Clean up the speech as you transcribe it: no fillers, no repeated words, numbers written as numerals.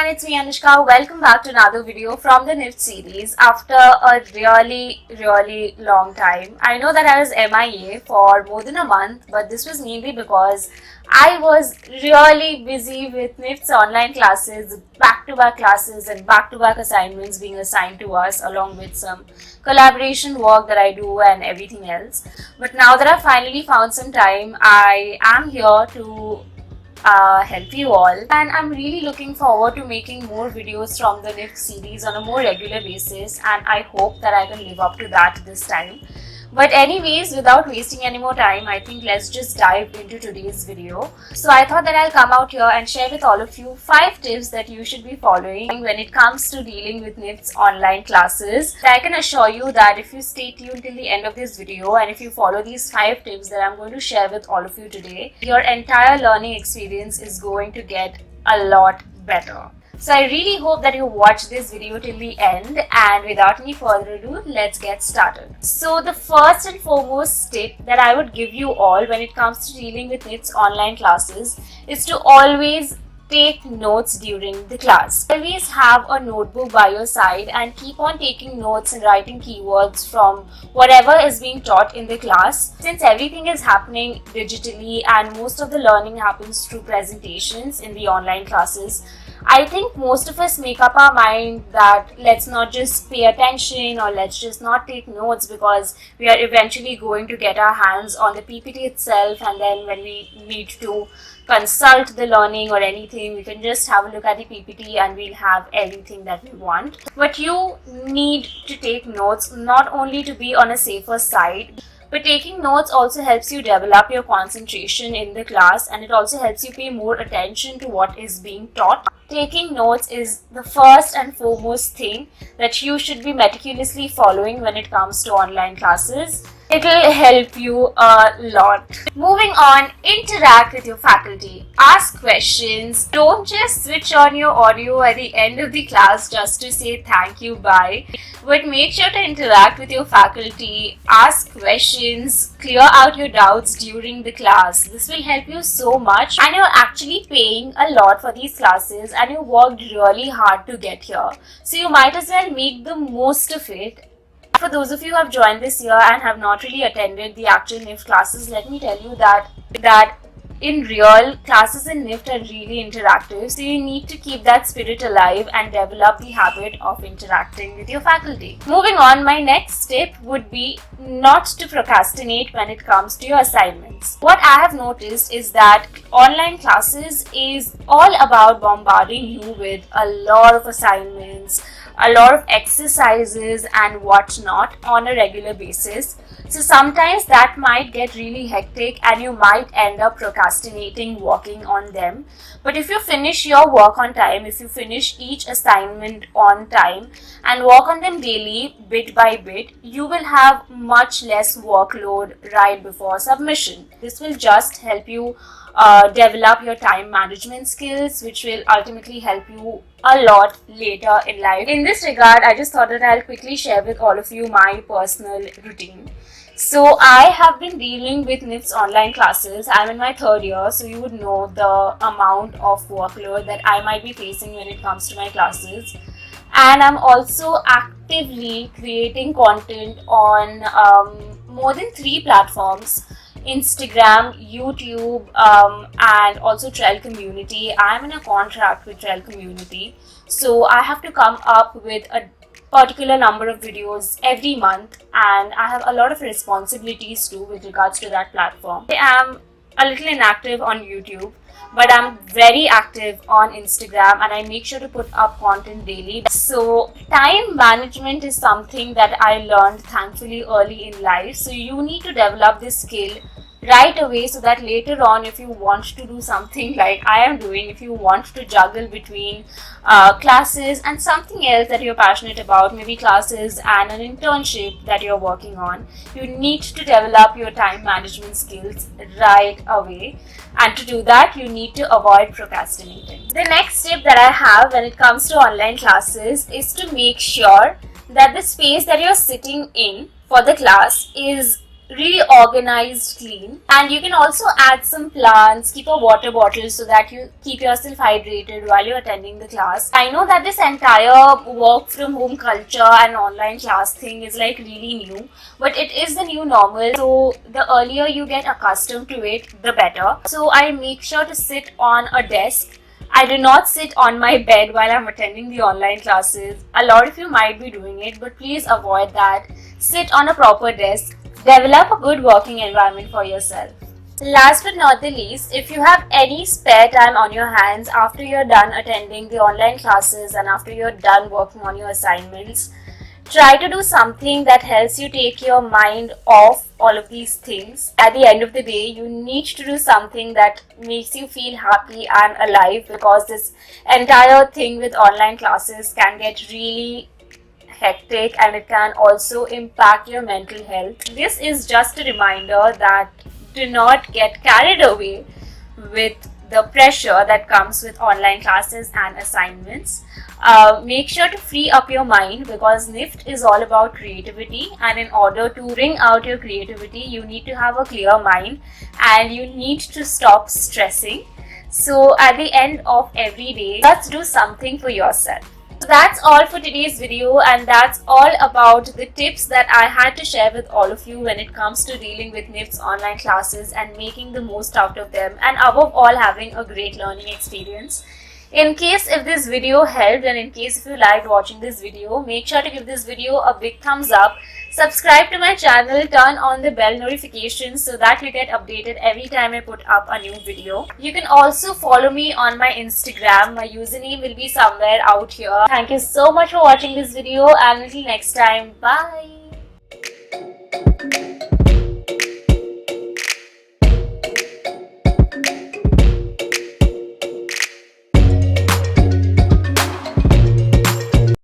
everyone, it's me Anushka. Welcome back to another video from the NIFT series after a really long time. I know that I was MIA for more than a month, but this was mainly because I was really busy with NIFT's online classes, back-to-back classes and back-to-back assignments being assigned to us along with some collaboration work that I do and everything else. But now that I've finally found some time, I am here to help you all, and I'm really looking forward to making more videos from the NIFT series on a more regular basis, and I hope that I can live up to that this time. But anyways, without wasting any more time, I think let's just dive into today's video. So I thought that I'll come out here and share with all of you 5 tips that you should be following when it comes to dealing with NIFT's online classes. I can assure you that if you stay tuned till the end of this video and if you follow these 5 tips that I'm going to share with all of you today, your entire learning experience is going to get a lot better. So I really hope that you watch this video till the end, and without any further ado, let's get started. So the first and foremost tip that I would give you all when it comes to dealing with NIFT's online classes is to always take notes during the class. Always have a notebook by your side and keep on taking notes and writing keywords from whatever is being taught in the class. Since everything is happening digitally and most of the learning happens through presentations in the online classes, I think most of us make up our mind that let's not just pay attention or let's just not take notes because we are eventually going to get our hands on the PPT itself, and then when we need to consult the learning or anything, we can just have a look at the PPT and we'll have everything that we want. But you need to take notes not only to be on a safer side, but taking notes also helps you develop your concentration in the class, and it also helps you pay more attention to what is being taught. Taking notes is the first and foremost thing that you should be meticulously following when it comes to online classes. It'll help you a lot. Moving on, interact with your faculty. Ask questions. Don't just switch on your audio at the end of the class just to say thank you, bye. But make sure to interact with your faculty. Ask questions. Clear out your doubts during the class. This will help you so much, and you're actually paying a lot for these classes and you worked really hard to get here. So you might as well make the most of it. For those of you who have joined this year and have not really attended the actual NIFT classes, let me tell you that in real, classes in NIFT are really interactive, so you need to keep that spirit alive and develop the habit of interacting with your faculty. Moving on, my next tip would be not to procrastinate when it comes to your assignments. What I have noticed is that online classes is all about bombarding you with a lot of assignments, a lot of exercises and whatnot on a regular basis. So sometimes that might get really hectic and you might end up procrastinating working on them. But if you finish your work on time, if you finish each assignment on time and work on them daily, bit by bit, you will have much less workload right before submission. This will just help you develop your time management skills, which will ultimately help you a lot later in life. In this regard, I just thought that I'll quickly share with all of you my personal routine. So I have been dealing with NIFT's online classes. I'm in my 3rd year, so you would know the amount of workload that I might be facing when it comes to my classes. And I'm also actively creating content on more than 3 platforms: Instagram, YouTube, and also Trell Community. I'm in a contract with Trell Community, so I have to come up with a particular number of videos every month, and I have a lot of responsibilities too with regards to that platform. I am a little inactive on YouTube, but I'm very active on Instagram and I make sure to put up content daily. So time management is something that I learned thankfully early in life. So you need to develop this skill right away so that later on, if you want to do something like I am doing, if you want to juggle between classes and something else that you're passionate about, maybe classes and an internship that you're working on, you need to develop your time management skills right away. And to do that, you need to avoid procrastinating. The next tip that I have when it comes to online classes is to make sure that the space that you're sitting in for the class is reorganized, clean, and you can also add some plants, keep a water bottle so that you keep yourself hydrated while you're attending the class. I know that this entire work from home culture and online class thing is like really new, but it is the new normal, so the earlier you get accustomed to it, the better. So I make sure to sit on a desk. I do not sit on my bed while I'm attending the online classes. A lot of you might be doing it, but please avoid that. Sit on a proper desk. Develop a good working environment for yourself. Last but not the least, if you have any spare time on your hands after you're done attending the online classes and after you're done working on your assignments, try to do something that helps you take your mind off all of these things. At the end of the day, you need to do something that makes you feel happy and alive, because this entire thing with online classes can get really hectic and it can also impact your mental health. This is just a reminder that do not get carried away with the pressure that comes with online classes and assignments. Make sure to free up your mind, because NIFT is all about creativity, and in order to bring out your creativity, you need to have a clear mind and you need to stop stressing. So at the end of every day, let's do something for yourself. So that's all for today's video, and that's all about the tips that I had to share with all of you when it comes to dealing with NIFT's online classes and making the most out of them, and above all having a great learning experience. In case if this video helped, and in case if you liked watching this video, make sure to give this video a big thumbs up, subscribe to my channel, turn on the bell notifications so that you get updated every time I put up a new video. You can also follow me on my Instagram. My username will be somewhere out here. Thank you so much for watching this video, and until next time, bye.